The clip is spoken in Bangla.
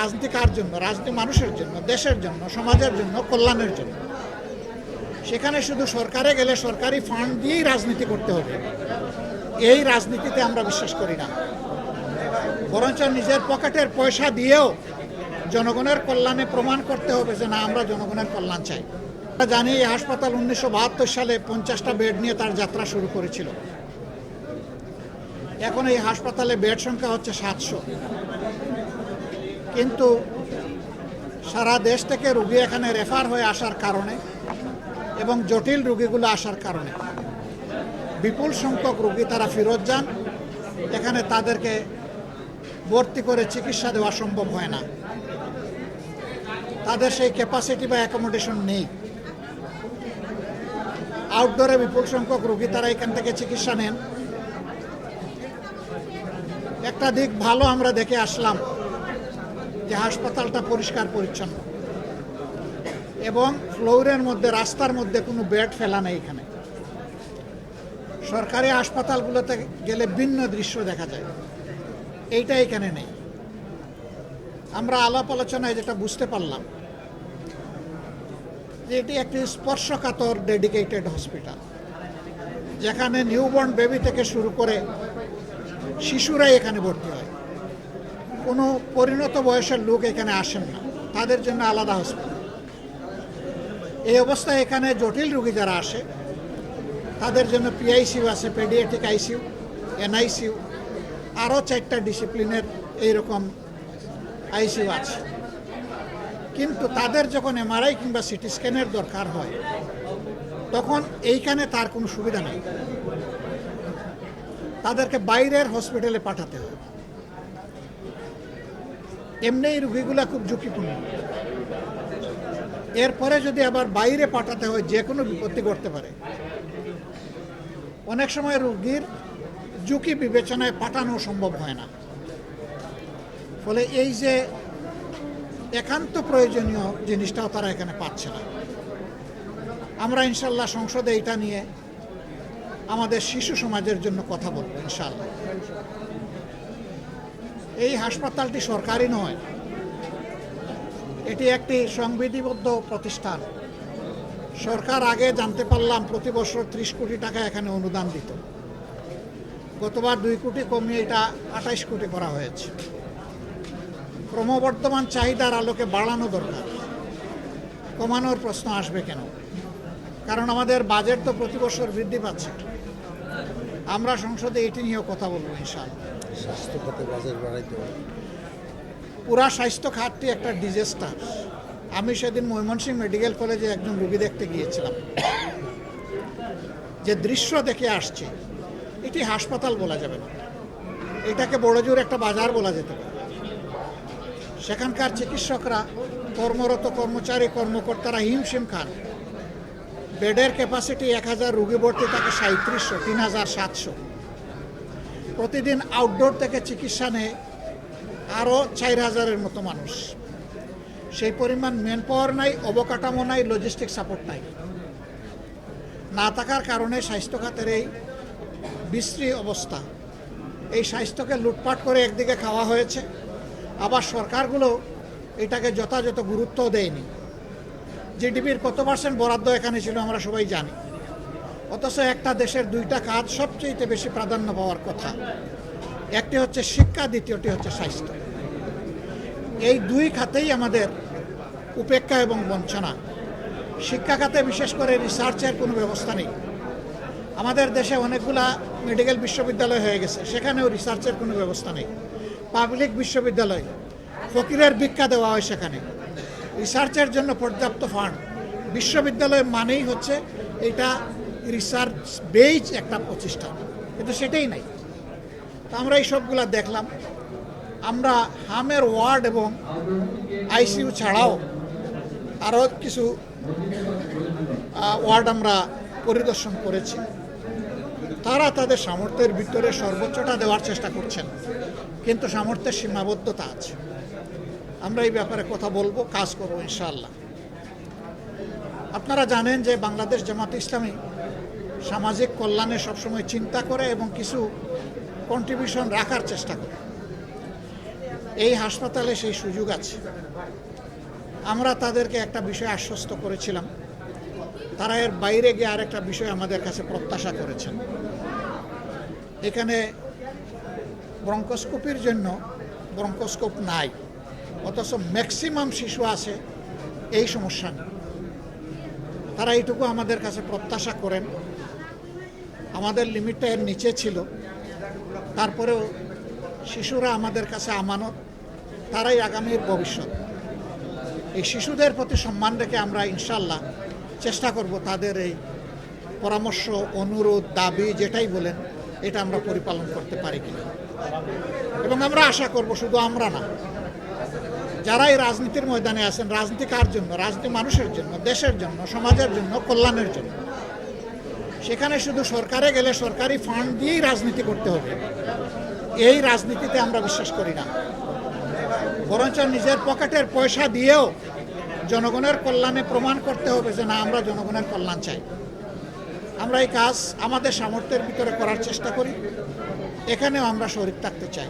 রাজনীতি কার জন্য? রাজনীতি মানুষের জন্য, দেশের জন্য, সমাজের জন্য, কল্যাণের জন্য। সেখানে শুধু সরকারে গেলে সরকারি ফান্ড দিয়েই রাজনীতি করতে হবে, এই রাজনীতিতে আমরা বিশ্বাস করি না। বরঞ্চ নিজের পকেটের পয়সা দিয়েও জনগণের কল্যাণে প্রমাণ করতে হবে যে না, আমরা জনগণের কল্যাণ চাই। আমরা জানি এই হাসপাতাল 1972 সালে 50টা বেড নিয়ে তার যাত্রা শুরু করেছিল। এখন এই হাসপাতালে বেড সংখ্যা হচ্ছে 700। কিন্তু সারা দেশ থেকে রোগী এখানে রেফার হয়ে আসার কারণে এবং জটিল রোগীগুলো আসার কারণে বিপুল সংখ্যক রোগী তারা ফেরত যান। এখানে তাদেরকে ভর্তি করে চিকিৎসা দেওয়া সম্ভব হয় না, তাদের সেই ক্যাপাসিটি বা অ্যাকোমোডেশন নেই। আউটডোরে বিপুল সংখ্যক রোগী তারা এখান থেকে চিকিৎসা নেন। একটা দিক ভালো আমরা দেখে আসলাম যে হাসপাতালটা পরিষ্কার পরিচ্ছন্ন এবং ফ্লোরের মধ্যে, রাস্তার মধ্যে কোনো বেড ফেলা নেই। এখানে সরকারি হাসপাতালগুলোতে গেলে ভিন্ন দৃশ্য দেখা যায়, এইটা এখানে নেই। আমরা আলাপ আলোচনায় যেটা বুঝতে পারলাম যে এটি একটি স্পর্শকাতর ডেডিকেটেড হসপিটাল, যেখানে নিউবর্ন বেবি থেকে শুরু করে শিশুরাই এখানে ভর্তি হয়। কোনো পরিণত বয়সের লোক এখানে আসেন না, তাদের জন্য আলাদা হসপিটাল। এই অবস্থায় এখানে জটিল রোগী যারা আসে তাদের জন্য পিআইসিউ আছে, পেডিয়াট্রিক আইসিইউ, এনআইসিইউ, আরও 4টা ডিসিপ্লিনের এইরকম আইসিইউ আছে। কিন্তু তাদের যখন এমআরআই কিংবা সিটি স্ক্যানের দরকার হয় তখন এইখানে তার কোনো সুবিধা নেই, তাদেরকে বাইরের হসপিটালে পাঠাতে হয়। এমনি এই রোগীগুলা খুব ঝুঁকিপূর্ণ, এরপরে যদি আবার বাইরে পাঠাতে হয় যে কোনো বিপত্তি ঘটতে পারে। অনেক সময় রোগীর ঝুঁকি বিবেচনায় পাঠানো সম্ভব হয় না। ফলে এই যে একান্ত প্রয়োজনীয় জিনিসটাও তারা এখানে পাচ্ছে না। আমরা ইনশাল্লাহ সংসদে এটা নিয়ে আমাদের শিশু সমাজের জন্য কথা বলবো ইনশাল্লাহ। এই হাসপাতালটি সরকারি নয়, এটি একটি সংবিধিবদ্ধ প্রতিষ্ঠান। সরকার আগে জানতে পারলাম প্রতি বছর 30 কোটি টাকা এখানে অনুদান দিত, গতবার 2 কোটি কমিয়ে এটা 28 কোটি করা হয়েছে। ক্রমবর্ধমান চাহিদার আলোকে বাড়ানো দরকার, কমানোর প্রশ্ন আসবে কেন? কারণ আমাদের বাজেট তো প্রতি বছর বৃদ্ধি পাচ্ছে। আমরা সংসদে এটি নিয়েও কথা বলবো ইনশাআল্লাহ। স্বাস্থ্য খাতে বাজেট বাড়াইতে হবে। পুরা স্বাস্থ্য খাতটি একটা ডিজাস্টার। আমি সেদিন ময়মনসিংহ মেডিকেল কলেজে একজন রোগী দেখতে গিয়েছিলাম, যে দৃশ্য দেখে আসছে এটি হাসপাতাল বলা যাবে না, এটাকে বড়জোর একটা বাজার বলা যেতে পারে। সেখানকার চিকিৎসকরা, কর্মরত কর্মচারী কর্মকর্তারা হিমশিম খান। বেডের ক্যাপাসিটি 1000, রোগী ভর্তি থাকে 3700, 3700। প্রতিদিন আউটডোর থেকে চিকিৎসা নেয় আরও 4000-এর মতো মানুষ। সেই পরিমাণ ম্যান পাওয়ার নাই, অবকাঠামো নাই, লজিস্টিক সাপোর্ট নাই। না থাকার কারণে স্বাস্থ্য খাতের এই বিশ্রী অবস্থা। এই স্বাস্থ্যকে লুটপাট করে একদিকে খাওয়া হয়েছে, আবার সরকারগুলো এটাকে যথাযথ গুরুত্ব দেয়নি। জিডিপির কত % বরাদ্দ এখানে ছিল আমরা সবাই জানি, অথচ একটা দেশের 2টা খাত সবচেয়ে বেশি প্রাধান্য পাওয়ার কথা। একটি হচ্ছে শিক্ষা, দ্বিতীয়টি হচ্ছে স্বাস্থ্য। এই 2 খাতেই আমাদের উপেক্ষা এবং বঞ্চনা। শিক্ষা খাতে বিশেষ করে রিসার্চের কোনো ব্যবস্থা নেই। আমাদের দেশে অনেকগুলা মেডিকেল বিশ্ববিদ্যালয় হয়ে গেছে, সেখানেও রিসার্চের কোনো ব্যবস্থা নেই। পাবলিক বিশ্ববিদ্যালয়, ফকিরের ভিক্ষা দেওয়া হয় সেখানে, রিসার্চের জন্য পর্যাপ্ত ফান্ড। বিশ্ববিদ্যালয় মানেই হচ্ছে এটা রিসার্চ বেজ একটা প্রতিষ্ঠান, কিন্তু সেটাই নাই। তো আমরা এই সবগুলা দেখলাম। আমরা হামের ওয়ার্ড এবং আইসিইউ ছাড়াও আরও কিছু ওয়ার্ড আমরা পরিদর্শন করেছি। তারা তাদের সামর্থ্যের ভিতরে সর্বোচ্চটা দেওয়ার চেষ্টা করছেন, কিন্তু সামর্থ্যের সীমাবদ্ধতা আছে। আমরা এই ব্যাপারে কথা বলবো, কাজ করবো ইনশাআল্লাহ। আপনারা জানেন যে বাংলাদেশ জামাত ইসলামী সামাজিক কল্যাণে সবসময় চিন্তা করে এবং কিছু কন্ট্রিবিউশন রাখার চেষ্টা করে। এই হাসপাতালে সেই সুযোগ আছে। আমরা তাদেরকে একটা বিষয় আশ্বস্ত করেছিলাম, তারা এর বাইরে গিয়ে আরেকটা বিষয় আমাদের কাছে প্রত্যাশা করেছেন। এখানে ব্রঙ্কোস্কোপির জন্য ব্রঙ্কোস্কোপ নাই, অথচ ম্যাক্সিমাম শিশু আছে এই সমস্যা নেই। তারা এইটুকু আমাদের কাছে প্রত্যাশা করেন। আমাদের লিমিটটা এর নিচে ছিল, তারপরেও শিশুরা আমাদের কাছে আমানত, তারাই আগামীর ভবিষ্যৎ। এই শিশুদের প্রতি সম্মান রেখে আমরা ইনশাল্লাহ চেষ্টা করব তাদের এই পরামর্শ, অনুরোধ, দাবি যেটাই বলেন এটা আমরা পরিপালন করতে পারি কিনা। এবং আমরা আশা করব শুধু আমরা না, যারা এই রাজনীতির ময়দানে আছেন, রাজনীতি কার জন্য? রাজনীতি মানুষের জন্য, দেশের জন্য, সমাজের জন্য, কল্যাণের জন্য। সেখানে শুধু সরকারে গেলে সরকারি ফান্ড দিয়েই রাজনীতি করতে হবে, এই রাজনীতিতে আমরা বিশ্বাস করি না। বরঞ্চ নিজের পকেটের পয়সা দিয়েও জনগণের কল্যাণে প্রমাণ করতে হবে যে না, আমরা জনগণের কল্যাণ চাই। আমরা এই কাজ আমাদের সামর্থ্যের ভিতরে করার চেষ্টা করি, এখানেও আমরা শরীক থাকতে চাই।